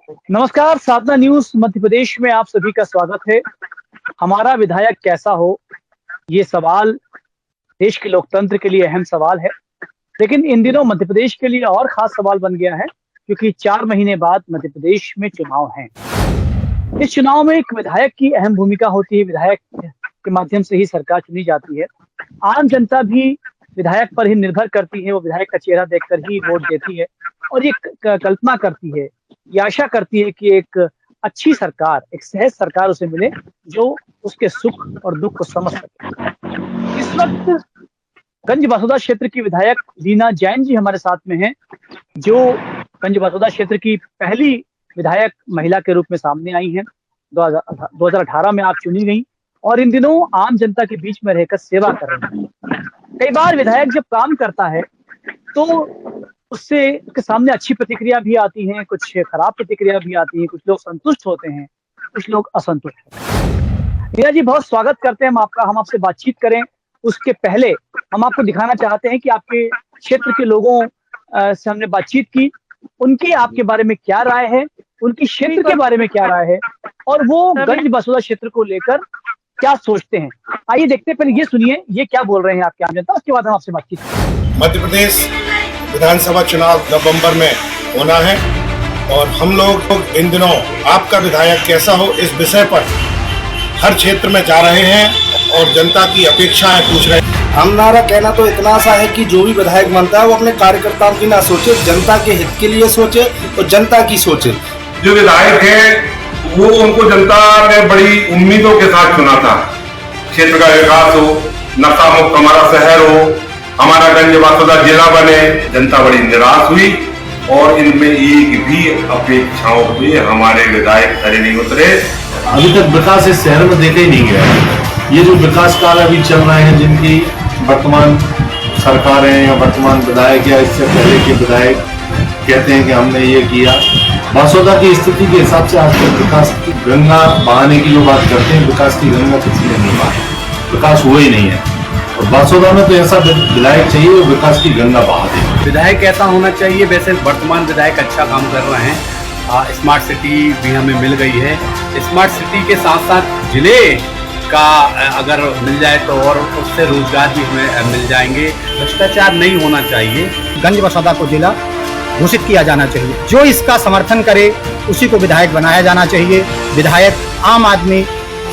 नमस्कार, साधना न्यूज मध्य प्रदेश में आप सभी का स्वागत है। हमारा विधायक कैसा हो, ये सवाल देश के लोकतंत्र के लिए अहम सवाल है। लेकिन इन दिनों मध्य प्रदेश के लिए और खास सवाल बन गया है, क्योंकि 4 महीने बाद मध्य प्रदेश में चुनाव हैं। इस चुनाव में एक विधायक की अहम भूमिका होती है। विधायक के माध्यम से ही सरकार चुनी जाती है। आम जनता भी विधायक पर ही निर्भर करती है, वो विधायक का चेहरा देखकर ही वोट देती है और ये कल्पना करती है, ये आशा करती है कि एक अच्छी सरकार, एक सहज सरकार उसे मिले जो उसके सुख और दुख को समझ सके। इस वक्त गंज बसोदा क्षेत्र की विधायक लीना जैन जी हमारे साथ में हैं, जो गंज बसोदा क्षेत्र की पहली विधायक महिला के रूप में सामने आई हैं। 2018 में आप चुनी गई और इन दिनों आम जनता के बीच में रहकर सेवा कर रही हैं। कई बार विधायक जब काम करता है तो उससे उसके सामने अच्छी प्रतिक्रिया भी आती हैं, कुछ खराब प्रतिक्रिया भी आती हैं। कुछ लोग संतुष्ट होते हैं, कुछ लोग असंतुष्ट होते हैं। लीना जी, बहुत स्वागत करते हैं हम आपका। हम आपसे बातचीत करें उसके पहले हम आपको दिखाना चाहते हैं कि आपके क्षेत्र के लोगों से हमने बातचीत की, उनकी आपके बारे में क्या राय है, उनकी क्षेत्र के बारे में क्या राय है और वो गंज बसोदा क्षेत्र को लेकर क्या सोचते हैं। आइए देखते हैं, पहले ये सुनिए ये क्या बोल रहे हैं आपके आम जनता, उसके बाद हम आपसे बातचीत करें। मध्य प्रदेश विधानसभा चुनाव नवंबर में होना है और हम लोग इन दिनों आपका विधायक कैसा हो इस विषय पर हर क्षेत्र में जा रहे हैं और जनता की अपेक्षाएं पूछ रहे हैं। हमारा कहना तो इतना सा है कि जो भी विधायक बनता है वो अपने कार्यकर्ताओं की ना सोचे, जनता के हित के लिए सोचे और जनता की सोचे। जो विधायक है वो उनको जनता ने बड़ी उम्मीदों के साथ चुना था। क्षेत्र का विकास हो, नशा मुक्त हमारा शहर हो, हमारा गंज बसोदा जिला बने। जनता बड़ी निराश हुई और इनमें एक भी अपेक्षाओं पे हमारे विधायक खरे नहीं उतरे। अभी तक विकास इस शहर में देखा ही नहीं गया। ये जो विकास कार्य अभी चल रहे हैं, जिनकी वर्तमान सरकार है या वर्तमान विधायक या इससे पहले के विधायक कहते हैं कि हमने ये किया, बसोदा की स्थिति के हिसाब से आज तक विकास की गंगा बहाने की जो बात करते हैं, विकास की गंगा किसी ने नहीं बहाई, विकास हुआ ही नहीं है। और बसोदा में तो ऐसा विधायक चाहिए जो विकास की गंगा बहा दे। विधायक ऐसा होना चाहिए। वैसे वर्तमान विधायक अच्छा काम कर रहे हैं। स्मार्ट सिटी भी हमें मिल गई है। स्मार्ट सिटी के साथ साथ जिले का अगर मिल जाए तो और उससे रोजगार भी हमें मिल जाएंगे। भ्रष्टाचार नहीं होना चाहिए। गंज बसोदा को जिला घोषित किया जाना चाहिए। जो इसका समर्थन करे उसी को विधायक बनाया जाना चाहिए। विधायक आम आदमी,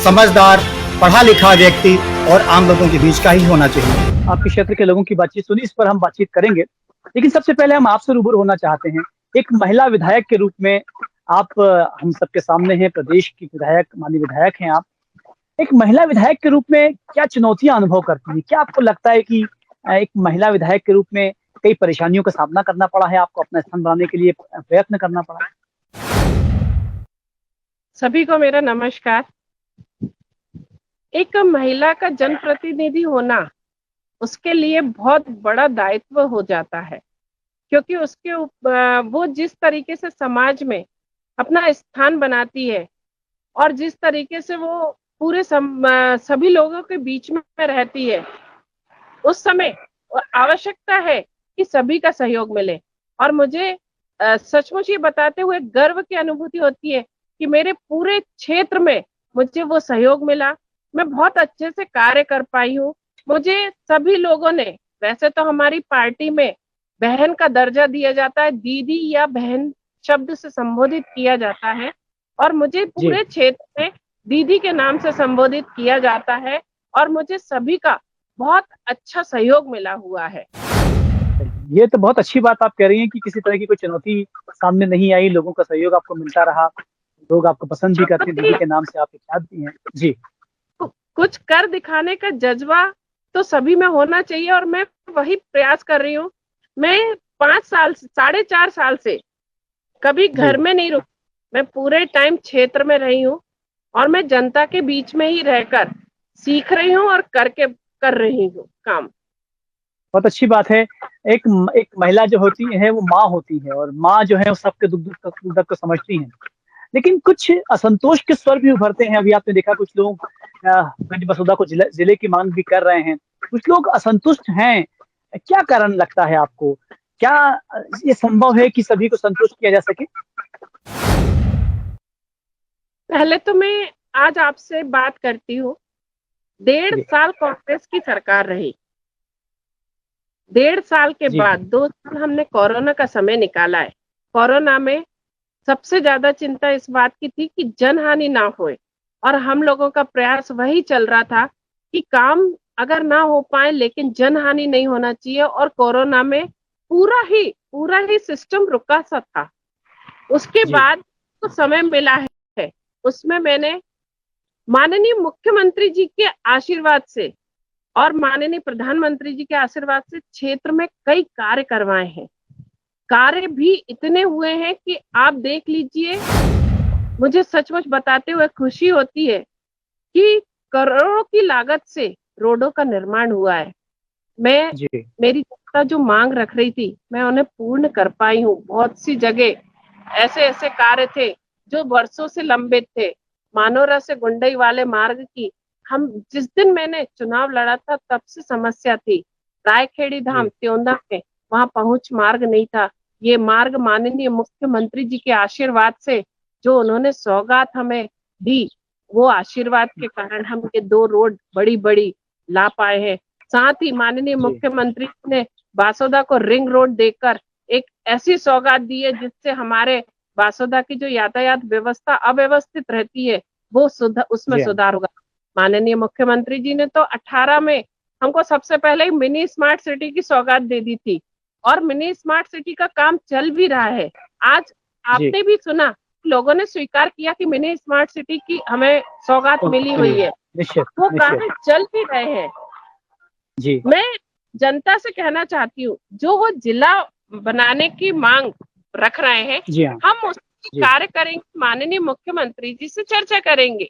समझदार, पढ़ा लिखा व्यक्ति और आम लोगों के बीच का ही होना चाहिए। आपके क्षेत्र के लोगों की बातचीत सुनी, इस पर हम बातचीत करेंगे। लेकिन सबसे पहले हम आपसे रूबरू होना चाहते हैं। एक महिला विधायक के रूप में आप हम सबके सामने हैं, प्रदेश की विधायक, माननीय विधायक हैं आप। एक महिला विधायक के रूप में क्या चुनौतियां अनुभव करती हैं? क्या आपको लगता है कि एक महिला विधायक के रूप में कई परेशानियों का सामना करना पड़ा है, आपको अपना स्थान बनाने के लिए प्रयत्न करना पड़ा है? सभी को मेरा नमस्कार। एक महिला का जनप्रतिनिधि होना उसके लिए बहुत बड़ा दायित्व हो जाता है, क्योंकि उसके वो जिस तरीके से समाज में अपना स्थान बनाती है और जिस तरीके से वो पूरे सभी लोगों के बीच में रहती है, उस समय आवश्यकता है कि सभी का सहयोग मिले। और मुझे सचमुच ये बताते हुए गर्व की अनुभूति होती है कि मेरे पूरे क्षेत्र में मुझे वो सहयोग मिला। मैं बहुत अच्छे से कार्य कर पाई हूँ। मुझे सभी लोगों ने, वैसे तो हमारी पार्टी में बहन का दर्जा दिया जाता है, दीदी या बहन शब्द से संबोधित किया जाता है, और मुझे पूरे क्षेत्र में दीदी के नाम से संबोधित किया जाता है और मुझे सभी का बहुत अच्छा सहयोग मिला हुआ है। ये तो बहुत अच्छी बात आप कह रही हैं कि किसी तरह की कोई चुनौती सामने नहीं आई, लोगों का सहयोग आपको मिलता रहा, लोग आपको पसंद भी करते हैं, दीदी के नाम से आप विख्यात भी हैं। जी, कुछ कर दिखाने का जज्बा तो सभी में होना चाहिए और मैं वही प्रयास कर रही हूँ। मैं 4.5 साल से कभी घर में नहीं रुकी। मैं पूरे टाइम क्षेत्र में रही हूँ और मैं जनता के बीच में ही रहकर सीख रही हूँ और कर रही हूँ काम। बहुत अच्छी बात है। एक महिला जो होती है वो माँ होती है और माँ जो है वो सबके दुख दर्द को समझती है। लेकिन कुछ असंतोष के स्वर भी उभरते हैं। अभी आपने देखा कुछ लोग गंज बसोदा को जिले की मांग भी कर रहे हैं, कुछ लोग असंतुष्ट हैं। क्या कारण लगता है आपको? क्या ये संभव है कि सभी को संतुष्ट किया जा सके? पहले तो मैं आज आपसे बात करती हूँ। 1.5 साल कांग्रेस की सरकार रही। 1.5 साल के बाद 2 साल हमने कोरोना का समय निकाला है। कोरोना में सबसे ज्यादा चिंता इस बात की थी कि जनहानि ना होए, और हम लोगों का प्रयास वही चल रहा था कि काम अगर ना हो पाए लेकिन जनहानि नहीं होना चाहिए। और कोरोना में पूरा ही सिस्टम रुका सा था। उसके बाद तो समय मिला है, उसमें मैंने माननीय मुख्यमंत्री जी के आशीर्वाद से और माननीय प्रधानमंत्री जी के आशीर्वाद से क्षेत्र में कई कार्य करवाए हैं। कार्य भी इतने हुए हैं कि आप देख लीजिए, मुझे सचमुच बताते हुए खुशी होती है कि करोड़ों की लागत से रोडों का निर्माण हुआ है। मेरी जनता जो मांग रख रही थी, मैं उन्हें पूर्ण कर पाई हूँ। बहुत सी जगह ऐसे कार्य थे जो वर्षों से लंबित थे। मानोरा से गुंडई वाले मार्ग की, हम जिस दिन मैंने चुनाव लड़ा था तब से समस्या थी। रायखेड़ी धाम त्योंदा में वहां पहुंच मार्ग नहीं था। ये मार्ग माननीय मुख्यमंत्री जी के आशीर्वाद से, जो उन्होंने सौगात हमें दी, वो आशीर्वाद के कारण हम ये 2 रोड बड़ी ला पाए हैं। साथ ही माननीय मुख्यमंत्री ने बासोदा को रिंग रोड देकर एक ऐसी सौगात दी है जिससे हमारे बासोदा की जो यातायात व्यवस्था अव्यवस्थित रहती है वो उसमें सुधार होगा। माननीय मुख्यमंत्री जी ने तो 18 में हमको सबसे पहले ही मिनी स्मार्ट सिटी की सौगात दे दी थी, और मिनी स्मार्ट सिटी का काम चल भी रहा है। आज आपने भी सुना, लोगों ने स्वीकार किया कि मिनी स्मार्ट सिटी की हमें सौगात मिली हुई है। वो कार्य चल भी रहे हैं। मैं जनता से कहना चाहती हूँ, जो वो जिला बनाने की मांग रख रहे हैं, हम उस कार्य करेंगे, माननीय मुख्यमंत्री जी से चर्चा करेंगे।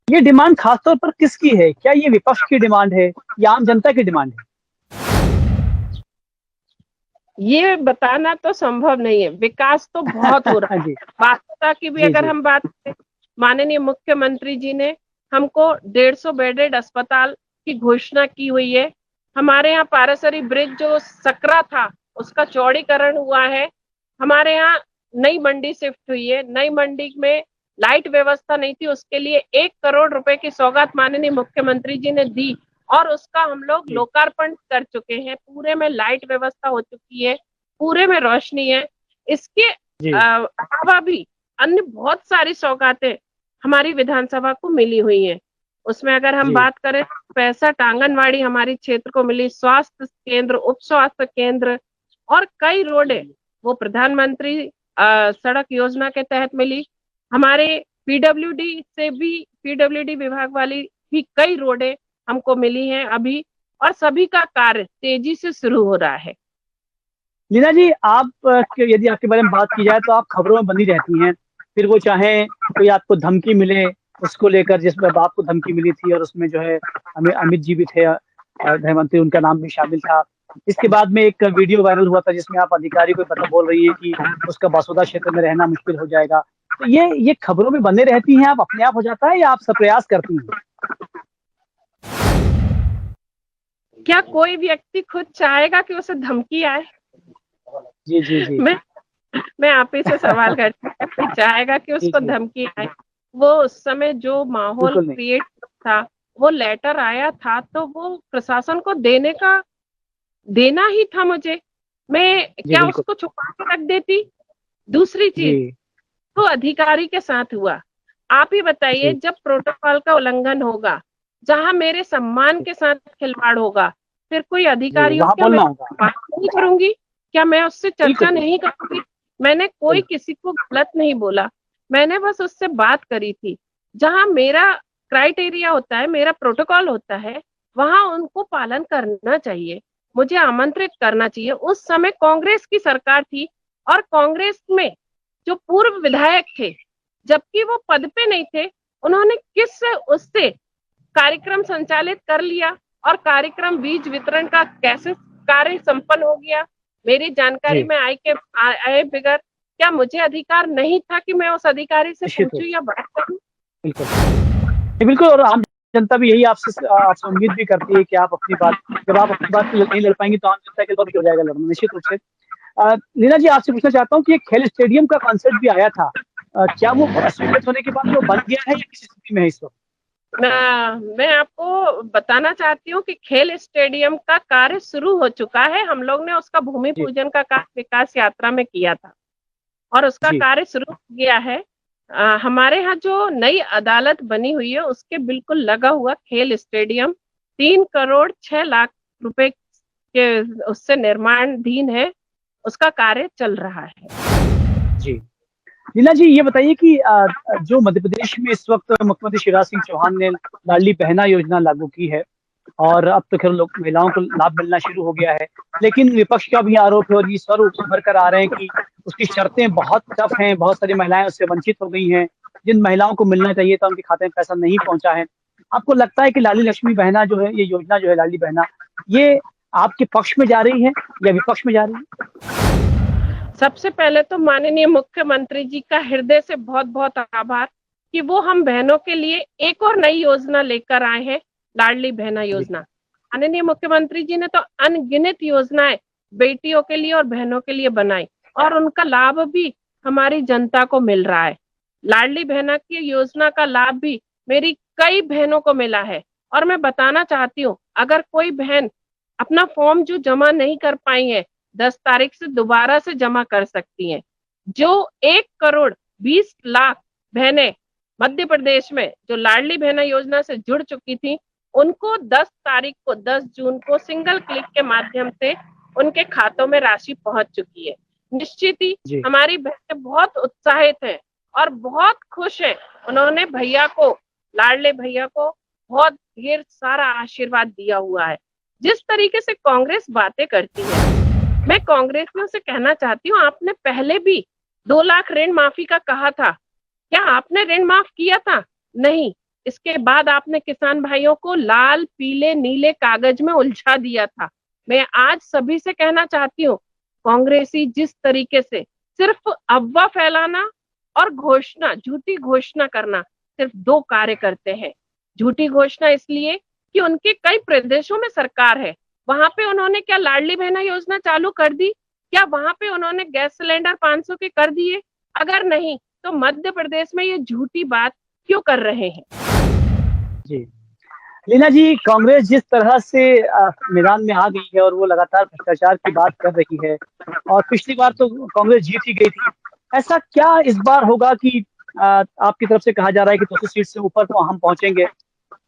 ये डिमांड खासतौर पर किसकी है? क्या ये विपक्ष की डिमांड है या आम जनता की डिमांड है? ये बताना तो संभव नहीं है। विकास तो बहुत हो रहा है। वास्तवता की भी अगर हम बात करें, माननीय मुख्यमंत्री जी ने हमको 150 बेडेड अस्पताल की घोषणा की हुई है। हमारे यहाँ पारासरी ब्रिज जो सकरा था उसका चौड़ीकरण हुआ है। हमारे यहाँ नई मंडी शिफ्ट हुई है। नई मंडी में लाइट व्यवस्था नहीं थी, उसके लिए 1 करोड़ रुपए की सौगात माननीय मुख्यमंत्री जी ने दी, और उसका हम लोग लोकार्पण कर चुके हैं। पूरे में लाइट व्यवस्था हो चुकी है, पूरे में रोशनी है। इसके अलावा भी अन्य बहुत सारी सौगातें हमारी विधानसभा को मिली हुई हैं। उसमें अगर हम बात करें, 65 आंगनवाड़ी हमारी क्षेत्र को मिली, स्वास्थ्य केंद्र, उप स्वास्थ्य केंद्र, और कई रोडें वो प्रधानमंत्री सड़क योजना के तहत मिली। हमारे पीडब्ल्यूडी विभाग वाली भी कई रोडें हमको मिली हैं अभी, और सभी का कार्य तेजी से शुरू हो रहा है। लीना जी, आप यदि आपके बारे में बात की जाए तो आप खबरों में बनी रहती हैं, फिर वो चाहे कोई आपको धमकी मिले उसको लेकर, जिसमें आपको धमकी मिली थी और उसमें जो है अमित जी भी थे, गृह मंत्री, उनका नाम भी शामिल था। इसके बाद में एक वीडियो वायरल हुआ था जिसमें आप अधिकारी को पता बोल रही है कि उसका बासोदा क्षेत्र में रहना मुश्किल हो जाएगा। तो ये खबरों में बने रहती हैं, आप अपने आप हो जाता है या आप प्रयास करती हैं? क्या कोई व्यक्ति खुद चाहेगा कि उसे धमकी आए? जी। मैं आप ही से सवाल करती हूँ, कोई चाहेगा कि उसको धमकी आए? वो उस समय जो माहौल क्रिएट था, वो लेटर आया था, तो वो प्रशासन को देना ही था मुझे। मैं क्या उसको छुपा के रख देती? दूसरी चीज तो अधिकारी के साथ हुआ। आप ही बताइए, जब प्रोटोकॉल का उल्लंघन होगा, जहां मेरे सम्मान के साथ खिलवाड़ होगा, फिर कोई अधिकारियों क्या मैं बात नहीं करूंगी? क्या मैं उससे चर्चा नहीं करूंगी? मैंने कोई किसी को गलत नहीं बोला, मैंने बस उससे बात करी थी। जहां मेरा क्राइटेरिया होता है, मेरा प्रोटोकॉल होता है, वहां उनको पालन करना चाहिए, मुझे आमंत्रित करना चाहिए। उस समय कांग्रेस की सरकार थी, और कांग्रेस में जो पूर्व विधायक थे, जबकि वो पद पे नहीं थे, उन्होंने उससे कार्यक्रम संचालित कर लिया, और कार्यक्रम बीज वितरण का कैसे कार्य संपन्न हो गया, मेरी जानकारी में आए बगैर क्या मुझे अधिकार नहीं था कि मैं उस अधिकारी से पूछूं या बात करूं? बिल्कुल। और आम जनता भी यही आपसे उम्मीद भी करती है कि आप अपनी बात, जब आप अपनी बात नहीं लड़ पाएंगी तो आम जनता के तौर पर हो जाएगा लड़ना, निश्चित रूप से। लीना जी, आपसे पूछना चाहता हूँ कि खेल स्टेडियम का कॉन्सेप्ट भी आया था, क्या वो स्वीकृत होने के बाद वो बन गया है या किस स्थिति में है इस वक्त? मैं आपको बताना चाहती हूँ कि खेल स्टेडियम का कार्य शुरू हो चुका है। हम लोग ने उसका भूमि जी। पूजन का कार्य विकास यात्रा में किया था और उसका जी। कार्य शुरू हो गया है। हमारे यहाँ जो नई अदालत बनी हुई है उसके बिल्कुल लगा हुआ खेल स्टेडियम 3 करोड़ 6 लाख रुपए के उससे निर्माणाधीन है, उसका कार्य चल रहा है। जी। लीला जी, ये बताइए कि जो मध्य प्रदेश में इस वक्त मुख्यमंत्री शिवराज सिंह चौहान ने लाडली बहना योजना लागू की है और अब तो खैर लोग महिलाओं को लाभ मिलना शुरू हो गया है, लेकिन विपक्ष का भी आरोप है और ये स्वर उभर कर आ रहे हैं कि उसकी शर्तें बहुत टफ हैं, बहुत सारी महिलाएं उससे वंचित हो गई हैं, जिन महिलाओं को मिलना चाहिए था उनके खाते में पैसा नहीं पहुंचा है। आपको लगता है कि लाडली लक्ष्मी बहना जो है, ये योजना जो है लाडली बहना, ये आपके पक्ष में जा रही है या विपक्ष में जा रही है? सबसे पहले तो माननीय मुख्यमंत्री जी का हृदय से बहुत बहुत आभार कि वो हम बहनों के लिए एक और नई योजना लेकर आए हैं, लाडली बहना योजना। माननीय मुख्यमंत्री जी ने तो अनगिनत योजनाएं बेटियों के लिए और बहनों के लिए बनाई और उनका लाभ भी हमारी जनता को मिल रहा है। लाडली बहना की योजना का लाभ भी मेरी कई बहनों को मिला है और मैं बताना चाहती हूँ, अगर कोई बहन अपना फॉर्म जो जमा नहीं कर पाई है 10 तारीख से दोबारा से जमा कर सकती हैं। जो 1 करोड़ 20 लाख बहनें मध्य प्रदेश में जो लाडली बहना योजना से जुड़ चुकी थी, उनको 10 तारीख को 10 जून को सिंगल क्लिक के माध्यम से उनके खातों में राशि पहुंच चुकी है। निश्चित ही हमारी बहनें बहुत उत्साहित हैं और बहुत खुश हैं। उन्होंने भैया को, लाडले भैया को बहुत ढेर सारा आशीर्वाद दिया हुआ है। जिस तरीके से कांग्रेस बातें करती है, मैं कांग्रेसियों से कहना चाहती हूँ, आपने पहले भी 2 लाख ऋण माफी का कहा था, क्या आपने ऋण माफ किया था? नहीं। इसके बाद आपने किसान भाइयों को लाल पीले नीले कागज में उलझा दिया था। मैं आज सभी से कहना चाहती हूँ, कांग्रेसी जिस तरीके से सिर्फ अफवाह फैलाना और घोषणा, झूठी घोषणा करना, सिर्फ 2 कार्य करते हैं। झूठी घोषणा इसलिए कि उनके कई प्रदेशों में सरकार है, वहां पे उन्होंने क्या लाडली बहना योजना चालू कर दी? क्या वहां पे उन्होंने गैस सिलेंडर 500 के कर दिए? अगर नहीं तो मध्य प्रदेश में ये झूठी बात क्यों कर रहे हैं? जी लीना जी, कांग्रेस जिस तरह से मैदान में आ गई है और वो लगातार भ्रष्टाचार की बात कर रही है और पिछली बार तो कांग्रेस जीत ही गई थी, ऐसा क्या इस बार होगा कि आपकी तरफ से कहा जा रहा है कि 200 सीट से ऊपर तो हम पहुंचेंगे?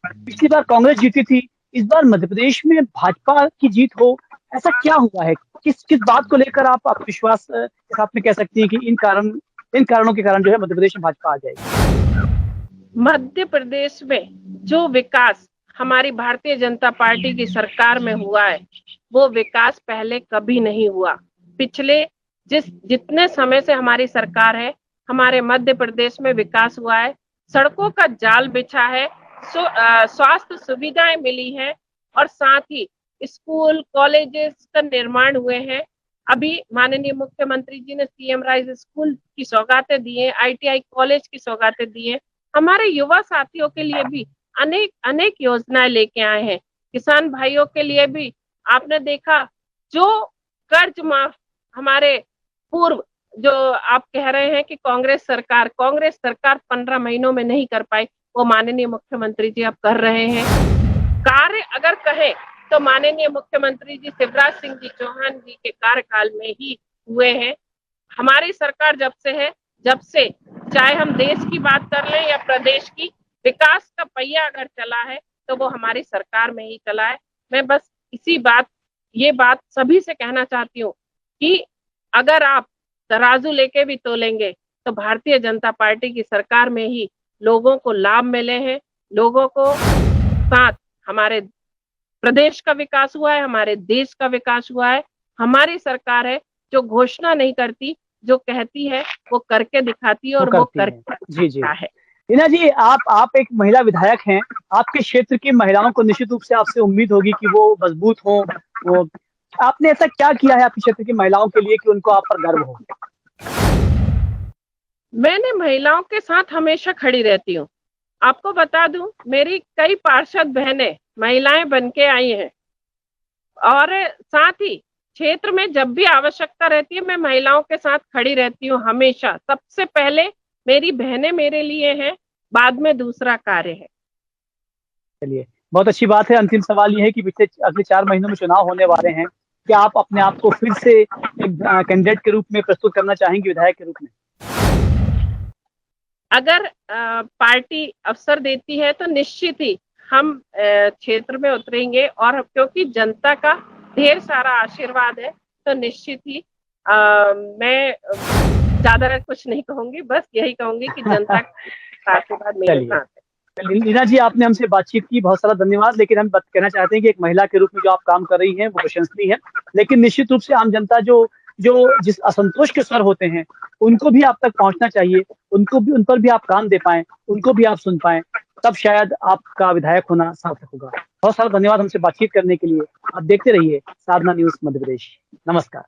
पिछली बार कांग्रेस जीती थी, इस बार मध्य प्रदेश में भाजपा की जीत हो, ऐसा क्या हुआ है? किस किस बात को लेकर आप विश्वास के साथ में कह सकती हैं कि इन कारणों के कारण जो है मध्य प्रदेश में भाजपा आ जाएगी? मध्य प्रदेश में जो विकास हमारी भारतीय जनता पार्टी की सरकार में हुआ है, वो विकास पहले कभी नहीं हुआ। पिछले जितने समय से हमारी सरकार है, हमारे मध्य प्रदेश में विकास हुआ है, सड़कों का जाल बिछा है, स्वास्थ्य सुविधाएं मिली हैं और साथ ही स्कूल कॉलेजेस का निर्माण हुए हैं। अभी माननीय मुख्यमंत्री जी ने सीएम राइज स्कूल की सौगातें दी हैं, ITI कॉलेज की सौगातें दी हैं। हमारे युवा साथियों के लिए भी अनेक योजनाएं लेके आए हैं। किसान भाइयों के लिए भी आपने देखा, जो कर्ज माफ हमारे पूर्व जो आप कह रहे हैं कि कांग्रेस सरकार 15 महीनों में नहीं कर पाई, वो माननीय मुख्यमंत्री जी अब कर रहे हैं। कार्य अगर कहें तो माननीय मुख्यमंत्री जी शिवराज सिंह जी चौहान जी के कार्यकाल में ही हुए हैं। हमारी सरकार जब से चाहे हम देश की बात कर लें या प्रदेश की, विकास का पहिया अगर चला है तो वो हमारी सरकार में ही चला है। मैं बस ये बात सभी से कहना चाहती हूँ कि अगर आप तराजू लेके भी तोलेंगे तो भारतीय जनता पार्टी की सरकार में ही लोगों को लाभ मिले हैं। लोगों को साथ हमारे प्रदेश का विकास हुआ है, हमारे देश का विकास हुआ है। हमारी सरकार है जो घोषणा नहीं करती, जो कहती है वो करके दिखाती है और वो करके जी है। लीना जी, आप एक महिला विधायक हैं, आपके क्षेत्र की महिलाओं को निश्चित रूप से आपसे उम्मीद होगी कि वो मजबूत हो। वो आपने ऐसा क्या किया है आपके क्षेत्र की महिलाओं के लिए कि उनको आप पर गर्व हो? मैंने महिलाओं के साथ हमेशा खड़ी रहती हूँ। आपको बता दूं, मेरी कई पार्षद बहनें महिलाएं बन के आई हैं और साथ ही क्षेत्र में जब भी आवश्यकता रहती है मैं महिलाओं के साथ खड़ी रहती हूँ हमेशा। सबसे पहले मेरी बहनें मेरे लिए हैं, बाद में दूसरा कार्य है। चलिए, बहुत अच्छी बात है। अंतिम सवाल ये है कि पिछले अगले 4 महीनों में चुनाव होने वाले हैं, क्या आप अपने आप को फिर से एक कैंडिडेट के रूप में प्रस्तुत करना चाहेंगे, विधायक के रूप में? अगर पार्टी अवसर देती है तो निश्चित ही हम क्षेत्र में उतरेंगे, और क्योंकि जनता का ढेर सारा आशीर्वाद है तो निश्चित ही मैं ज्यादा कुछ नहीं कहूंगी, बस यही कहूंगी कि जनता का आशीर्वाद मेरे साथ है। लीना जी, आपने हमसे बातचीत की, बहुत सारा धन्यवाद। लेकिन हम कहना चाहते हैं कि एक महिला के रूप में जो आप काम कर रही हैं वो प्रशंसनीय है, लेकिन निश्चित रूप से आम जनता जो जिस असंतोष के स्वर होते हैं उनको भी आप तक पहुंचना चाहिए, उन पर भी आप कान दे पाएं, उनको भी आप सुन पाएं, तब शायद आपका विधायक होना सार्थक होगा। बहुत सारा धन्यवाद हमसे बातचीत करने के लिए। आप देखते रहिए साधना न्यूज मध्य प्रदेश। नमस्कार।